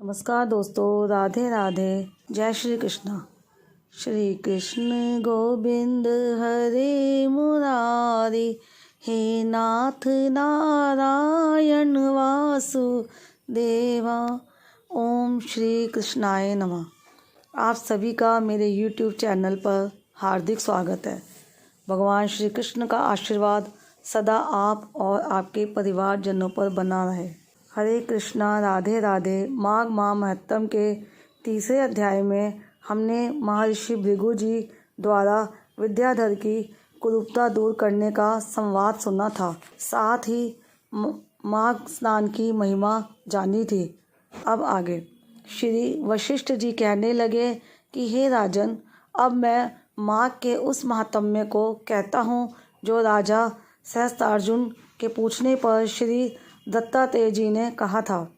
नमस्कार दोस्तों, राधे राधे। जय श्री कृष्णा। श्री कृष्ण गोविंद हरे मुरारी, हे नाथ नारायण वासुदेवा। ओम श्री कृष्णाय नमः। आप सभी का मेरे YouTube चैनल पर हार्दिक स्वागत है। भगवान श्री कृष्ण का आशीर्वाद सदा आप और आपके परिवारजनों पर बना रहे। हरे कृष्णा, राधे राधे। माघ माह महत्तम के तीसरे अध्याय में हमने महर्षि भृगु जी द्वारा विद्याधर की कुरूपता दूर करने का संवाद सुना था। साथ ही माघ स्नान की महिमा जानी थी। अब आगे श्री वशिष्ठ जी कहने लगे कि हे राजन, अब मैं माघ के उस महात्म्य को कहता हूँ जो राजा सहस्त्रार्जुन के पूछने पर श्री दत्तात्रेय जी ने कहा था।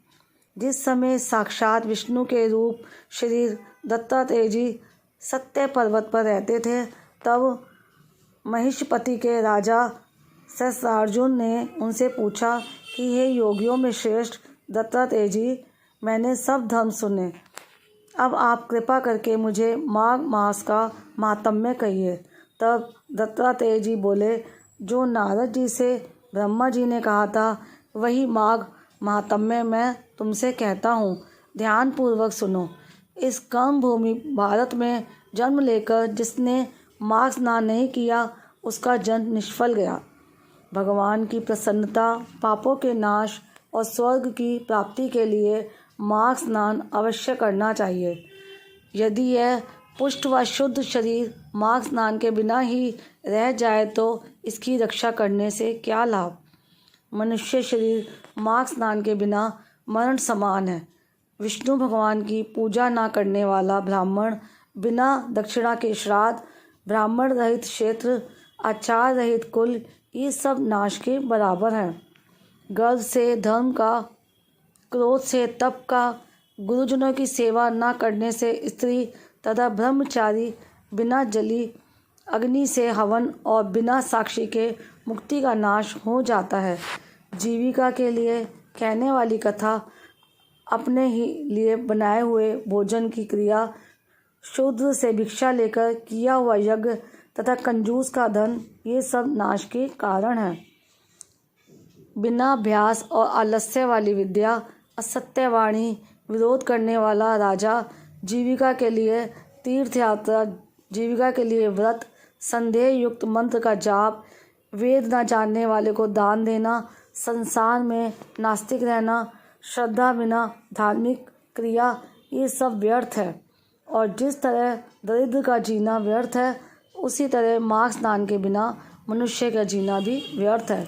जिस समय साक्षात विष्णु के रूप श्री दत्तात्रेय जी सत्य पर्वत पर रहते थे, तब महिषपति के राजा सहस्त्रार्जुन ने उनसे पूछा कि हे योगियों में श्रेष्ठ दत्तात्रेय जी, मैंने सब धर्म सुने, अब आप कृपा करके मुझे माघ मास का महात्म्य कहिए। तब दत्तात्रेय जी बोले, जो नारद जी से ब्रह्मा जी ने कहा था वही माघ महात्म्य मैं तुमसे कहता हूँ। ध्यानपूर्वक सुनो। इस कर्म भूमि भारत में जन्म लेकर जिसने माघ स्नान नहीं किया, उसका जन्म निष्फल गया। भगवान की प्रसन्नता, पापों के नाश और स्वर्ग की प्राप्ति के लिए माघ स्नान अवश्य करना चाहिए। यदि यह पुष्ट व शुद्ध शरीर माघ स्नान के बिना ही रह जाए तो इसकी रक्षा करने से क्या लाभ। मनुष्य शरीर माघ स्नान के बिना मरण समान है। विष्णु भगवान की पूजा न करने वाला ब्राह्मण, बिना दक्षिणा के श्राद्ध, ब्राह्मण रहित क्षेत्र, आचार रहित कुल, ये सब नाश के बराबर हैं। गर्व से धर्म का, क्रोध से तप का, गुरुजनों की सेवा न करने से स्त्री तथा ब्रह्मचारी, बिना जली अग्नि से हवन और बिना साक्षी के मुक्ति का नाश हो जाता है। जीविका के लिए कहने वाली कथा, अपने ही लिए बनाए हुए भोजन की क्रिया, शूद्र से भिक्षा लेकर किया हुआ यज्ञ तथा कंजूस का धन, ये सब नाश के कारण हैं। बिना अभ्यास और आलस्य वाली विद्या, असत्यवाणी, विरोध करने वाला राजा, जीविका के लिए तीर्थ यात्रा, जीविका के लिए व्रत, संदेह युक्त मंत्र का जाप, वेद न जानने वाले को दान देना, संसार में नास्तिक रहना, श्रद्धा बिना धार्मिक क्रिया, ये सब व्यर्थ है। और जिस तरह दरिद्र का जीना व्यर्थ है, उसी तरह माघ स्नान के बिना मनुष्य का जीना भी व्यर्थ है।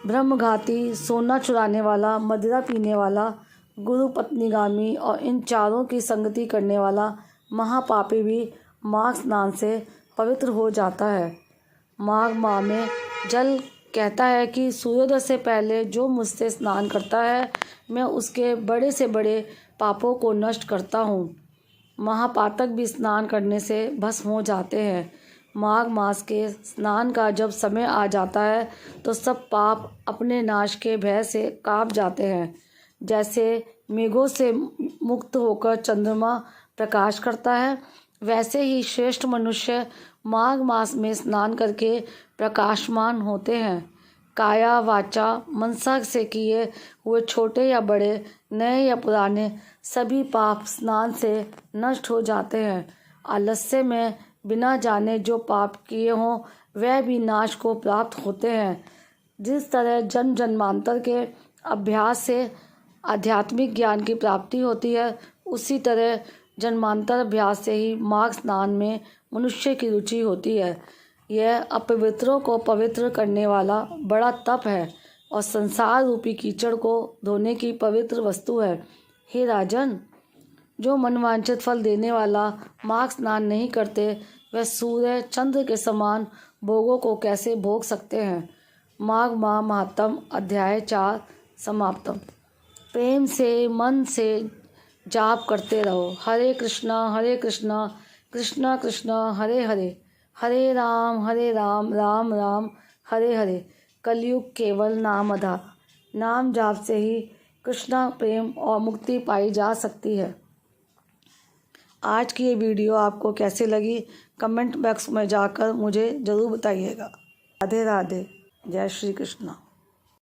ब्रह्मघाती, सोना चुराने वाला, मदिरा पीने वाला, गुरु पत्नीगामी और इन चारों की संगति करने वाला महापापी भी माघ स्नान से पवित्र हो जाता है। माघ माह में जल कहता है कि सूर्योदय से पहले जो मुझसे स्नान करता है, मैं उसके बड़े से बड़े पापों को नष्ट करता हूँ। महापातक भी स्नान करने से भस्म हो जाते हैं। माघ मास के स्नान का जब समय आ जाता है तो सब पाप अपने नाश के भय से कांप जाते हैं। जैसे मेघों से मुक्त होकर चंद्रमा प्रकाश करता है, वैसे ही श्रेष्ठ मनुष्य माघ मास में स्नान करके प्रकाशमान होते हैं। काया वाचा मनसा से किए हुए छोटे या बड़े, नए या पुराने, सभी पाप स्नान से नष्ट हो जाते हैं। आलस्य में बिना जाने जो पाप किए हों, वह भी नाश को प्राप्त होते हैं। जिस तरह जन्म जन्मांतर के अभ्यास से आध्यात्मिक ज्ञान की प्राप्ति होती है, उसी तरह जन्मांतर अभ्यास से ही माघ स्नान में मनुष्य की रुचि होती है। यह अपवित्रों को पवित्र करने वाला बड़ा तप है और संसार रूपी कीचड़ को धोने की पवित्र वस्तु है। हे राजन, जो मनवांछित फल देने वाला माघ स्नान नहीं करते, वह सूर्य चंद्र के समान भोगों को कैसे भोग सकते हैं। माघ माह महात्म अध्याय 4 समाप्तम। प्रेम से मन से जाप करते रहो। हरे कृष्णा कृष्णा कृष्णा हरे हरे, हरे राम राम राम हरे हरे। कलयुग केवल नाम आधार। नाम जाप से ही कृष्णा प्रेम और मुक्ति पाई जा सकती है। आज की ये वीडियो आपको कैसी लगी कमेंट बॉक्स में जाकर मुझे ज़रूर बताइएगा। राधे राधे, जय श्री कृष्णा।